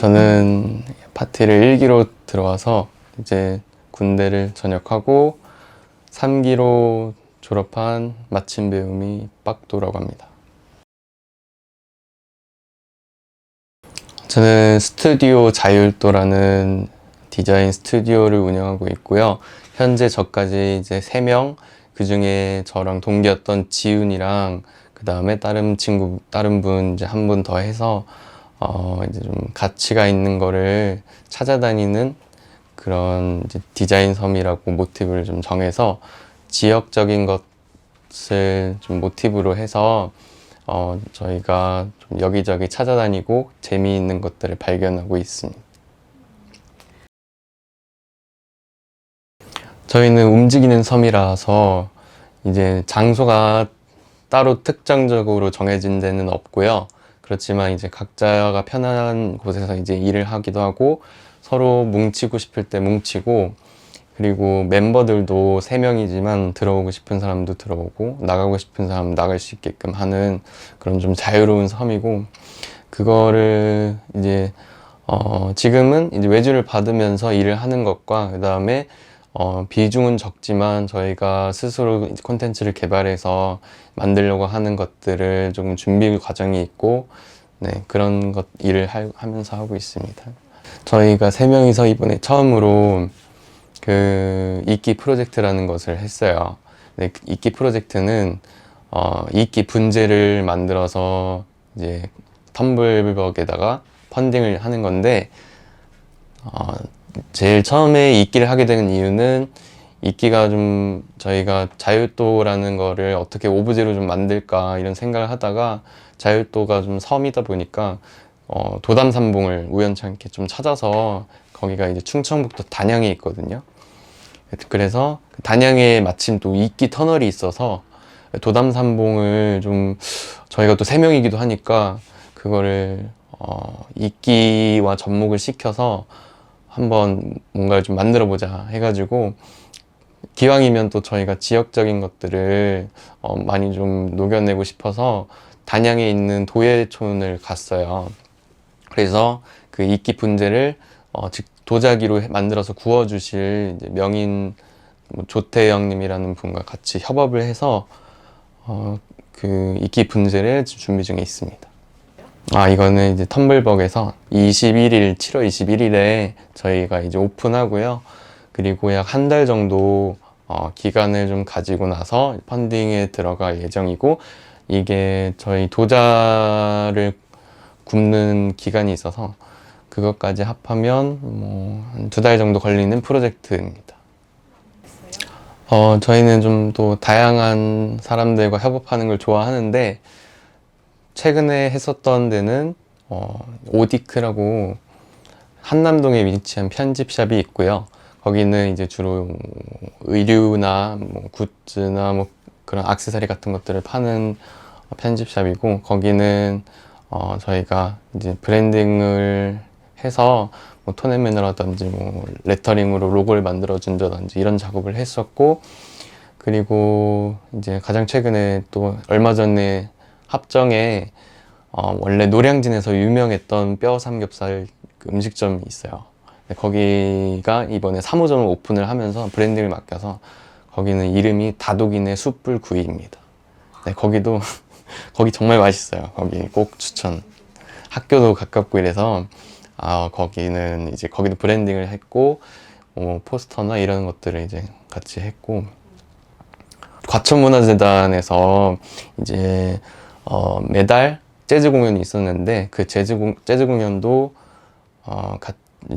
저는 파티를 1기로 들어와서 이제 군대를 전역하고 3기로 졸업한 마침 배움이 빡도라고 합니다. 저는 스튜디오 자율도라는 디자인 스튜디오를 운영하고 있고요. 현재 저까지 이제 3명, 그 중에 저랑 동기였던 지훈이랑 그 다음에 다른 분 이제 한 분 더 해서 이제 좀 가치가 있는 거를 찾아다니는 그런 이제 디자인 섬이라고 모티브를 좀 정해서 지역적인 것을 좀 모티브로 해서 저희가 좀 여기저기 찾아다니고 재미있는 것들을 발견하고 있습니다. 저희는 움직이는 섬이라서 이제 장소가 따로 특정적으로 정해진 데는 없고요. 그렇지만 이제 각자가 편안한 곳에서 이제 일을 하기도 하고 서로 뭉치고 싶을 때 뭉치고, 그리고 멤버들도 3명이지만 들어오고 싶은 사람도 들어오고 나가고 싶은 사람 나갈 수 있게끔 하는 그런 좀 자유로운 섬이고, 그거를 이제 지금은 이제 외주를 받으면서 일을 하는 것과 그 다음에 비중은 적지만 저희가 스스로 콘텐츠를 개발해서 만들려고 하는 것들을 조금 준비 과정이 있고, 네, 그런 것 일을 하면서 하고 있습니다. 저희가 3명이서 이번에 처음으로 그 이끼 프로젝트라는 것을 했어요. 네, 이끼 프로젝트는 이끼 분재를 만들어서 이제 텀블벅에다가 펀딩을 하는 건데, 제일 처음에 이끼를 하게 된 이유는 이끼가 좀 저희가 자율도라는 거를 어떻게 오브제로 좀 만들까 이런 생각을 하다가 자율도가 좀 섬이다 보니까 도담산봉을 우연찮게 좀 찾아서, 거기가 이제 충청북도 단양에 있거든요. 그래서 단양에 마침 또 이끼 터널이 있어서 도담산봉을 좀, 저희가 또 3명이기도 하니까 그거를 이끼와 접목을 시켜서 한번 뭔가를 좀 만들어 보자 해가지고, 기왕이면 또 저희가 지역적인 것들을 많이 좀 녹여내고 싶어서 단양에 있는 도예촌을 갔어요. 그래서 그 이끼 분재를 도자기로 만들어서 구워주실 이제 명인 조태영님이라는 분과 같이 협업을 해서 그 이끼 분재를 준비 중에 있습니다. 이거는 이제 텀블벅에서 7월 21일에 저희가 이제 오픈하고요. 그리고 약 한 달 정도 기간을 좀 가지고 나서 펀딩에 들어갈 예정이고, 이게 저희 도자를 굽는 기간이 있어서 그것까지 합하면 뭐 한 2달 정도 걸리는 프로젝트입니다. 저희는 좀 또 다양한 사람들과 협업하는 걸 좋아하는데, 최근에 했었던 데는 오디크라고 한남동에 위치한 편집샵이 있고요. 거기는 이제 주로 의류나 뭐 굿즈나 뭐 그런 액세서리 같은 것들을 파는 편집샵이고, 거기는 저희가 이제 브랜딩을 해서 뭐 톤앤매너라든지 뭐 레터링으로 로고를 만들어 준다든지 이런 작업을 했었고, 그리고 이제 가장 최근에 또 얼마 전에 합정에 원래 노량진에서 유명했던 뼈 삼겹살 그 음식점이 있어요. 거기가 이번에 3호점을 오픈을 하면서 브랜딩을 맡겨서, 거기는 이름이 다독이네 숯불구이입니다. 네, 거기도 거기 정말 맛있어요. 거기 꼭 추천. 학교도 가깝고 이래서 거기는 이제 거기도 브랜딩을 했고, 포스터나 이런 것들을 이제 같이 했고, 과천문화재단에서 이제 매달 재즈 공연이 있었는데, 그 재즈 공연도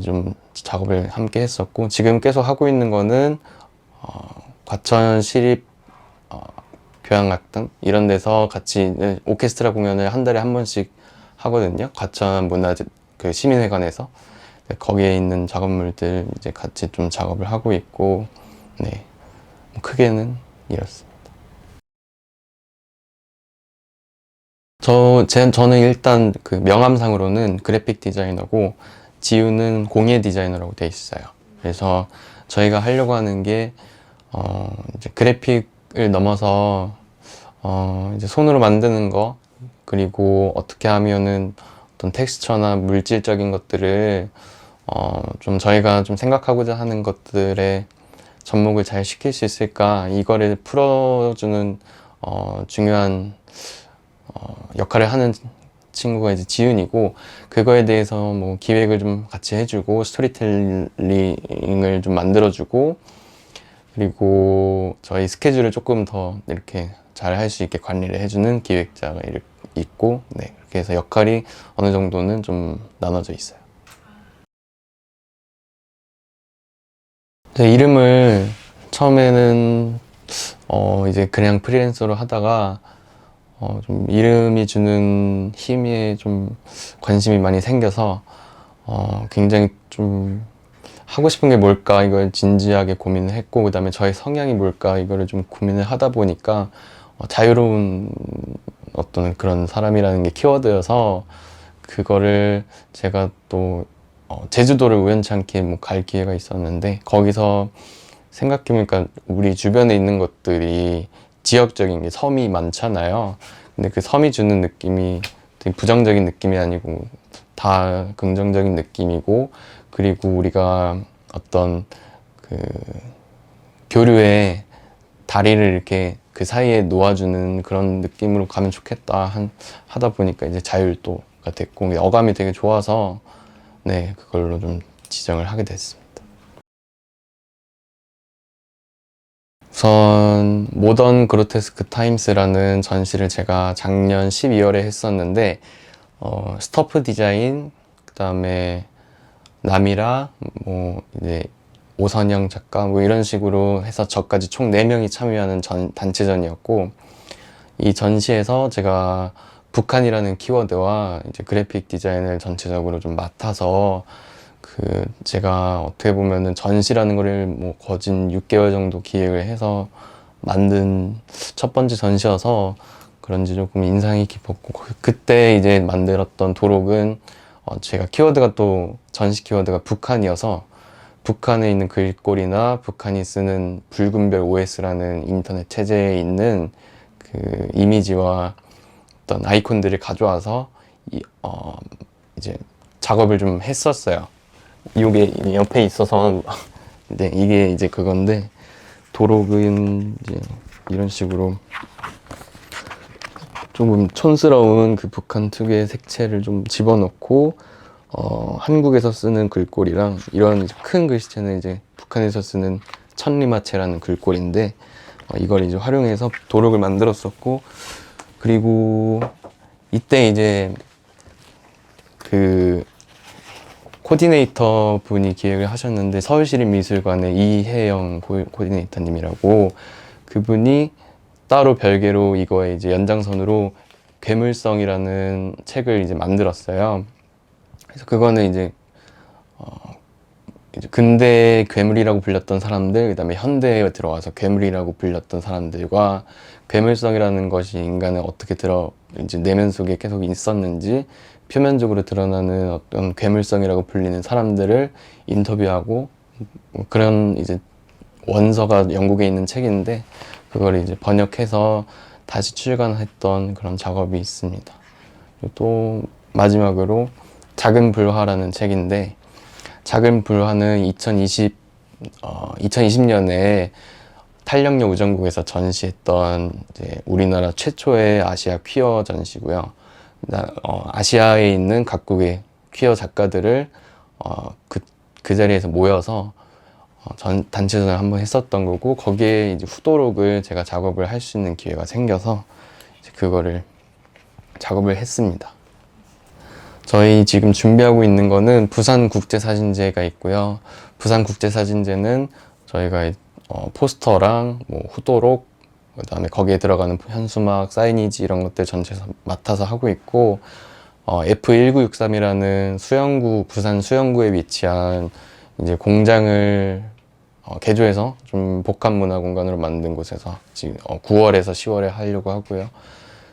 좀 작업을 함께 했었고, 지금 계속 하고 있는 거는 과천 시립 교향악단 이런 데서 같이 오케스트라 공연을 한 달에 한 번씩 하거든요. 과천 문화재 그 시민회관에서. 네, 거기에 있는 작업물들 이제 같이 좀 작업을 하고 있고, 네, 크게는 이렇습니다. 저는 일단 그 명함상으로는 그래픽 디자이너고, 지우는 공예 디자이너라고 돼 있어요. 그래서 저희가 하려고 하는 게 이제 그래픽을 넘어서 이제 손으로 만드는 거, 그리고 어떻게 하면은 어떤 텍스처나 물질적인 것들을 좀 저희가 좀 생각하고자 하는 것들에 접목을 잘 시킬 수 있을까, 이거를 풀어주는 중요한 역할을 하는 친구가 이제 지윤이고, 그거에 대해서 뭐 기획을 좀 같이 해주고 스토리텔링을 좀 만들어주고, 그리고 저희 스케줄을 조금 더 이렇게 잘 할 수 있게 관리를 해주는 기획자가 있고, 네, 그렇게 해서 역할이 어느 정도는 좀 나눠져 있어요. 제 이름을 처음에는 이제 그냥 프리랜서로 하다가 좀 이름이 주는 힘에 좀 관심이 많이 생겨서 굉장히 좀 하고 싶은 게 뭘까 이걸 진지하게 고민을 했고, 그 다음에 저의 성향이 뭘까 이거를 좀 고민을 하다 보니까 자유로운 어떤 그런 사람이라는 게 키워드여서, 그거를 제가 또 제주도를 우연치 않게 뭐 갈 기회가 있었는데, 거기서 생각해보니까 우리 주변에 있는 것들이 지역적인 게 섬이 많잖아요. 근데 그 섬이 주는 느낌이 되게 부정적인 느낌이 아니고 다 긍정적인 느낌이고, 그리고 우리가 어떤 그 교류의 다리를 이렇게 그 사이에 놓아주는 그런 느낌으로 가면 좋겠다 하다 보니까 이제 자율도가 됐고, 어감이 되게 좋아서 네, 그걸로 좀 지정을 하게 됐습니다. 우선 모던 그로테스크 타임스라는 전시를 제가 작년 12월에 했었는데, 스토프 디자인, 그다음에 남이라, 뭐 이제 오선영 작가 뭐 이런 식으로 해서 저까지 총 4명이 참여하는 단체전이었고, 이 전시에서 제가 북한이라는 키워드와 이제 그래픽 디자인을 전체적으로 좀 맡아서, 제가 어떻게 보면은 전시라는 거를 뭐 거진 6개월 정도 기획을 해서 만든 첫 번째 전시여서 그런지 조금 인상이 깊었고, 그때 이제 만들었던 도록은 제가 키워드가 또 전시 키워드가 북한이어서, 북한에 있는 글꼴이나 북한이 쓰는 붉은별 OS라는 인터넷 체제에 있는 그 이미지와 어떤 아이콘들을 가져와서 이제 작업을 좀 했었어요. 이게 옆에 있어서 네, 이게 이제 그건데, 도록은 이제 이런 식으로 조금 촌스러운 그 북한 특유의 색채를 좀 집어넣고, 한국에서 쓰는 글꼴이랑 이런 큰 글씨체는 이제 북한에서 쓰는 천리마체라는 글꼴인데, 이걸 이제 활용해서 도록을 만들었었고, 그리고 이때 이제 그 코디네이터 분이 기획을 하셨는데, 서울시립미술관의 이혜영 코디네이터님이라고, 그분이 따로 별개로 이거에 이제 연장선으로 괴물성이라는 책을 이제 만들었어요. 그래서 그거는 이제 근대 괴물이라고 불렸던 사람들, 그 다음에 현대에 들어와서 괴물이라고 불렸던 사람들과, 괴물성이라는 것이 인간을 어떻게 이제 내면 속에 계속 있었는지, 표면적으로 드러나는 어떤 괴물성이라고 불리는 사람들을 인터뷰하고, 그런 이제 원서가 영국에 있는 책인데, 그걸 이제 번역해서 다시 출간했던 그런 작업이 있습니다. 또 마지막으로 작은 불화라는 책인데, 작은 불화는 2020년에 탄력역 우정국에서 전시했던 이제 우리나라 최초의 아시아 퀴어 전시고요. 아시아에 있는 각국의 퀴어 작가들을 그 자리에서 모여서 단체전을 한번 했었던 거고, 거기에 이제 후도록을 제가 작업을 할 수 있는 기회가 생겨서 이제 그거를 작업을 했습니다. 저희 지금 준비하고 있는 거는 부산국제사진제가 있고요. 부산국제사진제는 저희가 포스터랑 뭐 후도록, 그다음에 거기에 들어가는 현수막, 사이니지 이런 것들 전체에서 맡아서 하고 있고, F1963이라는 수영구, 부산 수영구에 위치한 이제 공장을 개조해서 좀 복합문화 공간으로 만든 곳에서 지금 9월에서 10월에 하려고 하고요.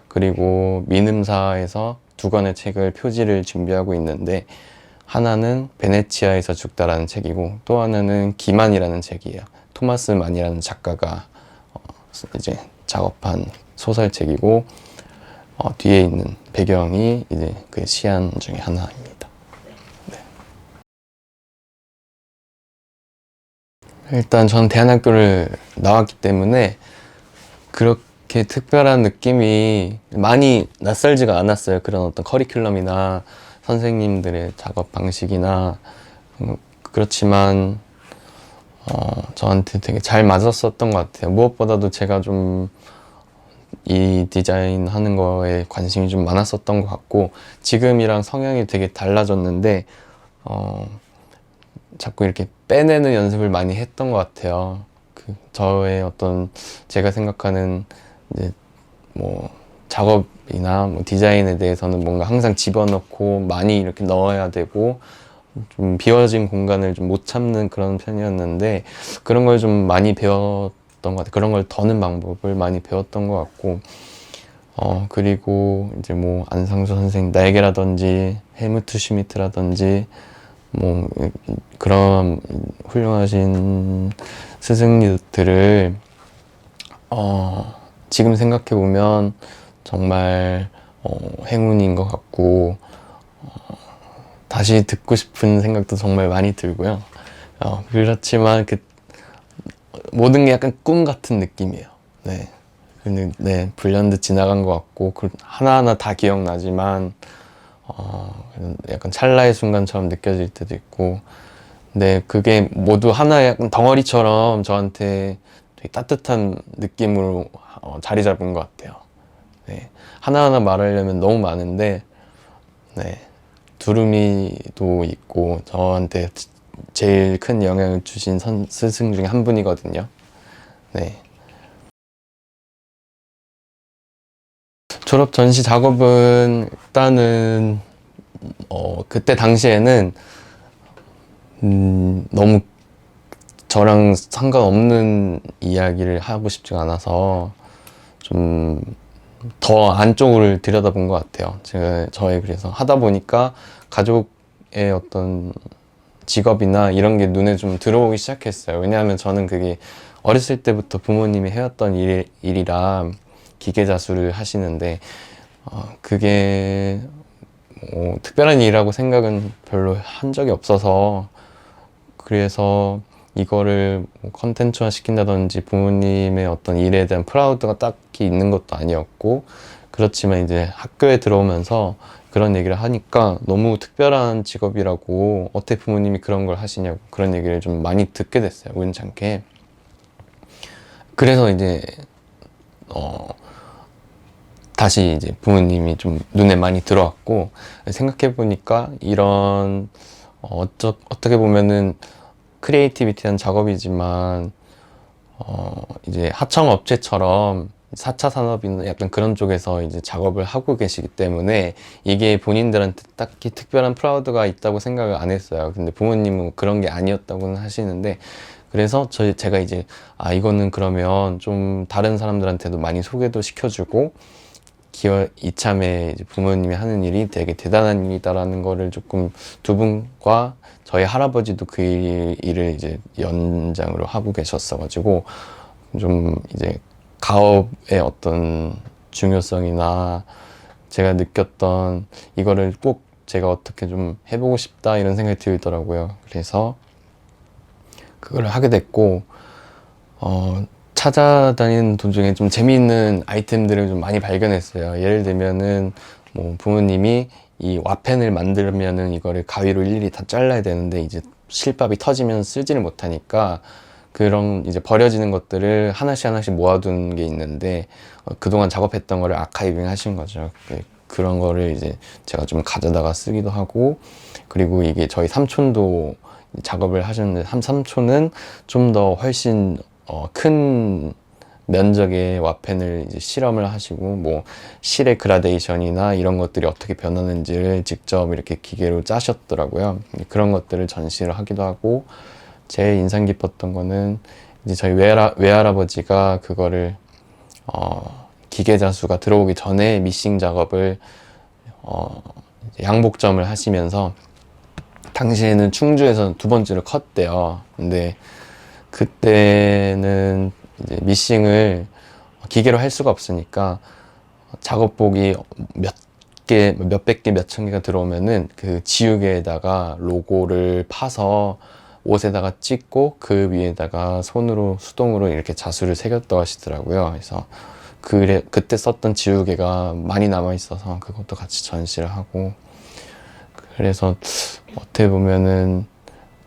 그리고 민음사에서 2권의 책을 표지를 준비하고 있는데, 하나는 베네치아에서 죽다라는 책이고, 또 하나는 기만이라는 책이에요. 토마스 만이라는 작가가 이제 작업한 소설책이고, 뒤에 있는 배경이 이제 그 시안 중에 하나입니다. 네. 일단 저는 대안학교를 나왔기 때문에 그렇게 특별한 느낌이 많이 낯설지가 않았어요. 그런 어떤 커리큘럼이나 선생님들의 작업 방식이나 그렇지만 저한테 되게 잘 맞았었던 것 같아요. 무엇보다도 제가 좀 이 디자인 하는 거에 관심이 좀 많았었던 것 같고, 지금이랑 성향이 되게 달라졌는데 자꾸 이렇게 빼내는 연습을 많이 했던 것 같아요. 저의 어떤 제가 생각하는 이제 뭐 작업이나 뭐 디자인에 대해서는 뭔가 항상 집어넣고 많이 이렇게 넣어야 되고 좀 비워진 공간을 좀 못 참는 그런 편이었는데, 그런 걸 좀 많이 배웠던 것 같아요. 그런 걸 더는 방법을 많이 배웠던 것 같고, 그리고 이제 뭐 안상수 선생님 날개라든지 헬무트 슈미트라든지 뭐 그런 훌륭하신 스승님들을 지금 생각해 보면 정말 행운인 것 같고, 다시 듣고 싶은 생각도 정말 많이 들고요. 그렇지만 모든 게 약간 꿈 같은 느낌이에요. 네. 근데 네, 불현듯 지나간 것 같고 하나하나 다 기억나지만 약간 찰나의 순간처럼 느껴질 때도 있고, 근데 그게 모두 하나의 약간 덩어리처럼 저한테 되게 따뜻한 느낌으로 자리 잡은 것 같아요. 네. 하나하나 말하려면 너무 많은데, 네. 두루미도 있고 저한테 제일 큰 영향을 주신 스승 중에 한 분이거든요. 네. 졸업 전시 작업은 일단은 그때 당시에는 너무 저랑 상관없는 이야기를 하고 싶지가 않아서 좀 더 안쪽을 들여다본 것 같아요. 그래서 하다 보니까 가족의 어떤 직업이나 이런 게 눈에 좀 들어오기 시작했어요. 왜냐하면 저는 그게 어렸을 때부터 부모님이 해왔던 일이라 기계자수를 하시는데 그게 특별한 일이라고 생각은 별로 한 적이 없어서, 그래서 이거를 컨텐츠화 시킨다든지 부모님의 어떤 일에 대한 프라우드가 딱히 있는 것도 아니었고, 그렇지만 이제 학교에 들어오면서 그런 얘기를 하니까 너무 특별한 직업이라고, 어떻게 부모님이 그런 걸 하시냐고 그런 얘기를 좀 많이 듣게 됐어요, 우연찮게. 그래서 이제 다시 이제 부모님이 좀 눈에 많이 들어왔고, 생각해 보니까 이런 어떻게 보면은 크리에이티비티한 작업이지만 이제 하청업체처럼 4차 산업이나 약간 그런 쪽에서 이제 작업을 하고 계시기 때문에 이게 본인들한테 딱히 특별한 프라우드가 있다고 생각을 안 했어요. 근데 부모님은 그런 게 아니었다고는 하시는데, 그래서 제가 이제 이거는 그러면 좀 다른 사람들한테도 많이 소개도 시켜주고, 이참에 이제 부모님이 하는 일이 되게 대단한 일이다라는 거를 조금, 두 분과 저희 할아버지도 그 일을 이제 연장으로 하고 계셨어가지고 좀 이제 가업의 어떤 중요성이나 제가 느꼈던 이거를 꼭 제가 어떻게 좀 해보고 싶다 이런 생각이 들더라고요. 그래서 그걸 하게 됐고, 찾아다니는 도중에 좀 재미있는 아이템들을 좀 많이 발견했어요. 예를 들면은 뭐 부모님이 이 와펜을 만들면은 이거를 가위로 일일이 다 잘라야 되는데 이제 실밥이 터지면 쓰지를 못하니까 그런 이제 버려지는 것들을 하나씩 하나씩 모아둔 게 있는데, 그동안 작업했던 거를 아카이빙 하신 거죠. 그런 거를 이제 제가 좀 가져다가 쓰기도 하고, 그리고 이게 저희 삼촌도 작업을 하셨는데 삼촌은 좀 더 훨씬 큰 면적의 와펜을 이제 실험을 하시고, 뭐 실의 그라데이션이나 이런 것들이 어떻게 변하는지를 직접 이렇게 기계로 짜셨더라고요. 그런 것들을 전시를 하기도 하고, 제일 인상 깊었던 거는 이제 저희 외할아버지가 그거를 기계 자수가 들어오기 전에 미싱 작업을 양복점을 하시면서, 당시에는 충주에서 두 번째로 컸대요. 근데 그때는 이제 미싱을 기계로 할 수가 없으니까 작업복이 몇백 개, 몇천 개가 들어오면은 그 지우개에다가 로고를 파서 옷에다가 찍고 그 위에다가 손으로 수동으로 이렇게 자수를 새겼다고 하시더라고요. 그래서 그때 썼던 지우개가 많이 남아 있어서 그것도 같이 전시를 하고, 그래서 어떻게 보면은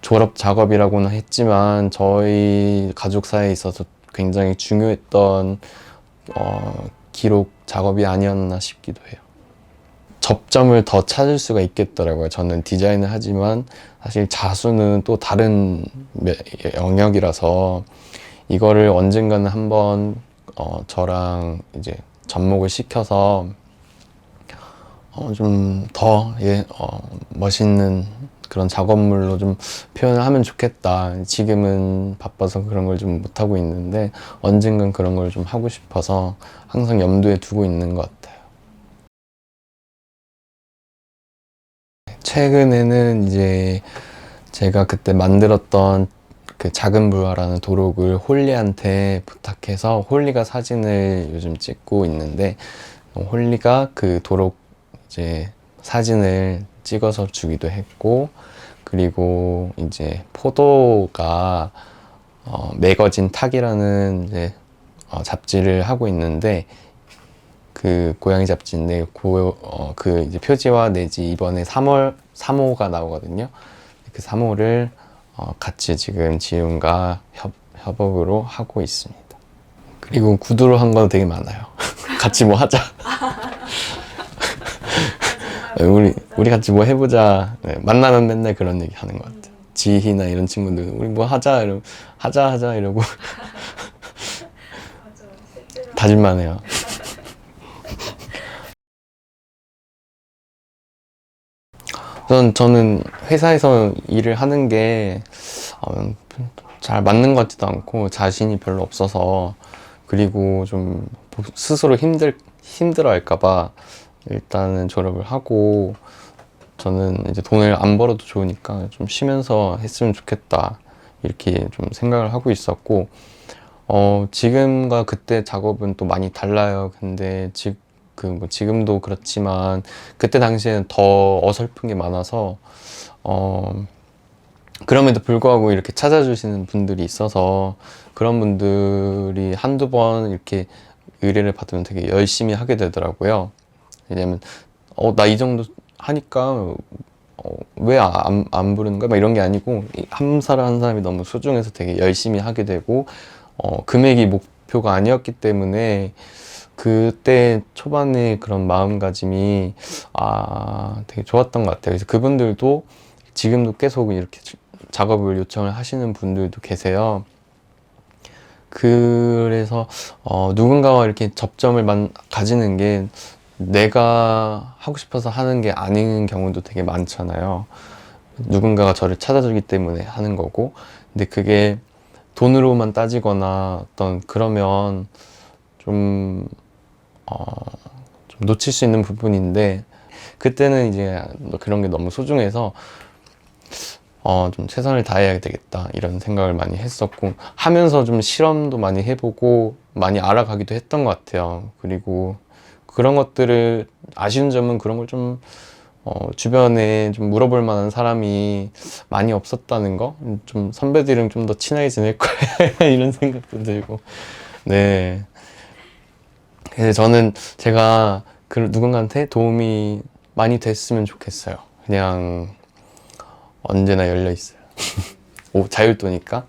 졸업 작업이라고는 했지만 저희 가족사에 있어서 굉장히 중요했던 기록 작업이 아니었나 싶기도 해요. 접점을 더 찾을 수가 있겠더라고요. 저는 디자인을 하지만 사실 자수는 또 다른 영역이라서 이거를 언젠가는 한번 저랑 이제 접목을 시켜서 좀 더 멋있는 그런 작업물로 좀 표현을 하면 좋겠다. 지금은 바빠서 그런 걸 좀 못하고 있는데 언젠간 그런 걸 좀 하고 싶어서 항상 염두에 두고 있는 것 같아요. 최근에는 이제 제가 그때 만들었던 그 작은 불화라는 도록을 홀리한테 부탁해서 홀리가 사진을 요즘 찍고 있는데, 홀리가 그 도록 이제 사진을 찍어서 주기도 했고, 그리고 이제 포도가 매거진 탁이라는 이제 잡지를 하고 있는데, 그 고양이 잡지인데 그 이제 표지와 내지 이번에 3호가 나오거든요. 그 3호를 같이 지금 지훈과 협업으로 하고 있습니다. 그리고 구두로 한 건 되게 많아요. 같이 뭐 하자. 우리 같이 뭐 해보자. 네, 만나면 맨날 그런 얘기 하는 것 같아요. 지희나 이런 친구들 우리 뭐 하자 이러고 하자 이러고 다짐만 해요. 저는 회사에서 일을 하는 게 잘 맞는 것 같지도 않고 자신이 별로 없어서, 그리고 좀 스스로 힘들어 할까봐 일단은 졸업을 하고, 저는 이제 돈을 안 벌어도 좋으니까 좀 쉬면서 했으면 좋겠다 이렇게 좀 생각을 하고 있었고, 지금과 그때 작업은 또 많이 달라요. 근데 뭐 지금도 그렇지만 그때 당시에는 더 어설픈 게 많아서 그럼에도 불구하고 이렇게 찾아주시는 분들이 있어서 그런 분들이 한두 번 이렇게 의뢰를 받으면 되게 열심히 하게 되더라고요. 왜냐면 나 이 정도 하니까 왜 안 부르는 거야? 막 이런 게 아니고 한 사람 한 사람이 너무 소중해서 되게 열심히 하게 되고, 금액이 목표가 아니었기 때문에 그때 초반에 그런 마음가짐이 되게 좋았던 것 같아요. 그래서 그분들도 지금도 계속 이렇게 작업을 요청을 하시는 분들도 계세요. 그래서 누군가와 이렇게 접점을 가지는 게 내가 하고 싶어서 하는 게 아닌 경우도 되게 많잖아요. 누군가가 저를 찾아주기 때문에 하는 거고, 근데 그게 돈으로만 따지거나 그러면 좀 놓칠 수 있는 부분인데, 그때는 이제 그런 게 너무 소중해서 좀 최선을 다해야 되겠다 이런 생각을 많이 했었고, 하면서 좀 실험도 많이 해보고 많이 알아가기도 했던 것 같아요. 그리고 그런 것들을 아쉬운 점은 그런 걸 좀 주변에 좀 물어볼 만한 사람이 많이 없었다는 거, 좀 선배들이랑 좀 더 친하게 지낼 거야 이런 생각도 들고. 네. 그래서 저는 제가 누군가한테 도움이 많이 됐으면 좋겠어요. 그냥 언제나 열려 있어요. 자율도니까.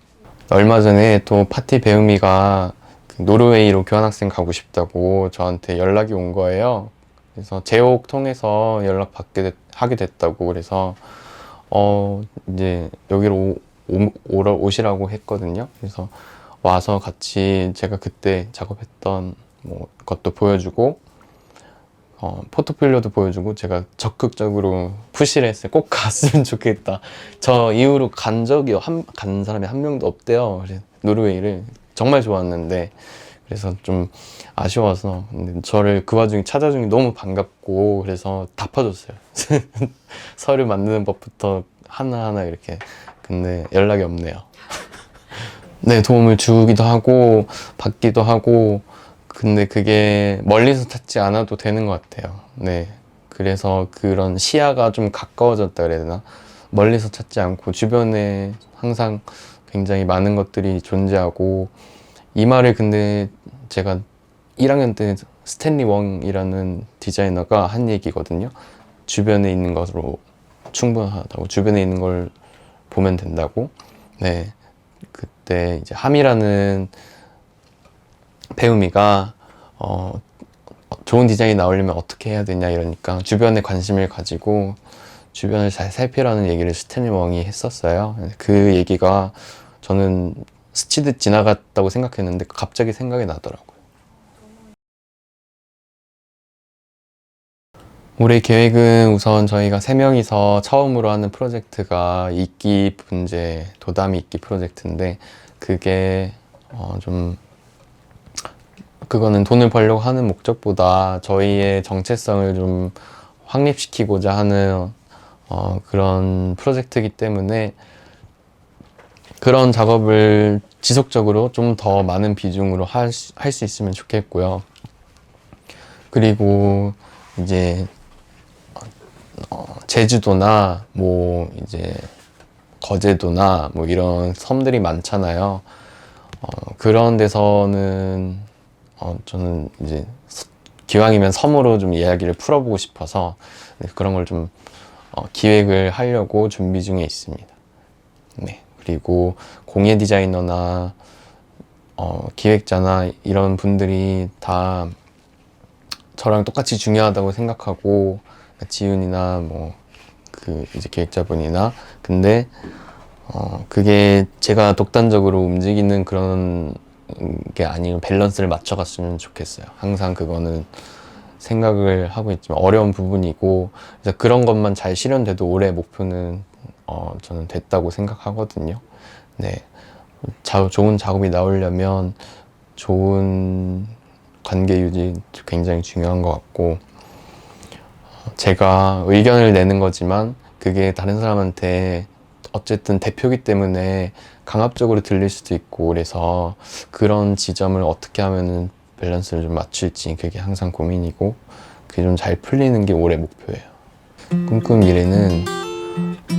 얼마 전에 또 파티 배우미가 노르웨이로 교환학생 가고 싶다고 저한테 연락이 온 거예요. 그래서 제옥 통해서 하게 됐다고. 그래서 이제 여기로 오시라고 했거든요. 그래서 와서 같이 제가 그때 작업했던 것도 보여주고, 포트폴리오도 보여주고, 제가 적극적으로 푸시를 했어요. 꼭 갔으면 좋겠다. 저 이후로 간 사람이 한 명도 없대요. 그래서 노르웨이를 정말 좋았는데, 그래서 좀 아쉬워서. 근데 저를 그 와중에 찾아준 게 너무 반갑고, 그래서 다 퍼줬어요. 서류 만드는 법부터 하나하나 이렇게. 근데 연락이 없네요. 네, 도움을 주기도 하고 받기도 하고, 근데 그게 멀리서 찾지 않아도 되는 것 같아요. 네. 그래서 그런 시야가 좀 가까워졌다 그래야 되나? 멀리서 찾지 않고 주변에 항상 굉장히 많은 것들이 존재하고, 이 말을 근데 제가 1학년 때 스탠리 웡이라는 디자이너가 한 얘기거든요. 주변에 있는 것으로 충분하다고, 주변에 있는 걸 보면 된다고. 네. 그때 이제 함이라는 배우미가 좋은 디자인이 나오려면 어떻게 해야 되냐 이러니까 주변에 관심을 가지고 주변을 잘 살피라는 얘기를 스탠리 웡이 했었어요. 그 얘기가 저는 스치듯 지나갔다고 생각했는데 갑자기 생각이 나더라고요. 올해 계획은 우선 저희가 3명이서 처음으로 하는 프로젝트가 이끼 분재, 도담이 이끼 프로젝트인데, 그게 좀 그거는 돈을 벌려고 하는 목적보다 저희의 정체성을 좀 확립시키고자 하는 그런 프로젝트이기 때문에 그런 작업을 지속적으로 좀 더 많은 비중으로 할 수 있으면 좋겠고요. 그리고 이제 제주도나 뭐 이제 거제도나 뭐 이런 섬들이 많잖아요. 그런 데서는 저는 이제 기왕이면 섬으로 좀 이야기를 풀어보고 싶어서 그런 걸 좀 기획을 하려고 준비 중에 있습니다. 네. 그리고 공예 디자이너나 기획자나 이런 분들이 다 저랑 똑같이 중요하다고 생각하고, 지훈이나 뭐 그 이제 기획자분이나, 근데 그게 제가 독단적으로 움직이는 그런 게 아니고 밸런스를 맞춰갔으면 좋겠어요. 항상 그거는 생각을 하고 있지만 어려운 부분이고, 그래서 그런 것만 잘 실현돼도 올해 목표는 저는 됐다고 생각하거든요. 네. 좋은 작업이 나오려면 좋은 관계 유지 굉장히 중요한 것 같고, 제가 의견을 내는 거지만 그게 다른 사람한테 어쨌든 대표기 때문에 강압적으로 들릴 수도 있고, 그래서 그런 지점을 어떻게 하면은 밸런스를 좀 맞출지 그게 항상 고민이고, 그게 좀 잘 풀리는 게 올해 목표예요. 꿈꾸는 미래는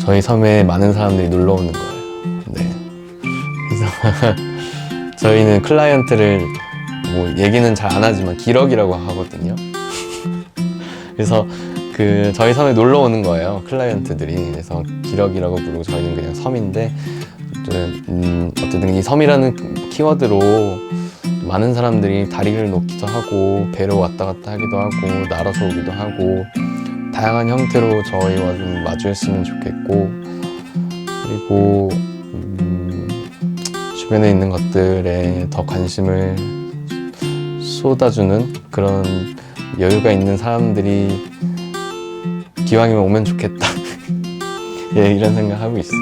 저희 섬에 많은 사람들이 놀러 오는 거예요. 네. 그래서 저희는 클라이언트를 뭐 얘기는 잘 안 하지만 기럭이라고 하거든요. 그래서 저희 섬에 놀러 오는 거예요, 클라이언트들이. 그래서 기럭이라고 부르고, 저희는 그냥 섬인데, 어쨌든 이 섬이라는 키워드로 많은 사람들이 다리를 놓기도 하고 배로 왔다 갔다 하기도 하고 날아서 오기도 하고 다양한 형태로 저희와 좀 마주했으면 좋겠고, 그리고 주변에 있는 것들에 더 관심을 쏟아주는 그런 여유가 있는 사람들이 기왕이면 오면 좋겠다. 예, 이런 생각하고 있어요.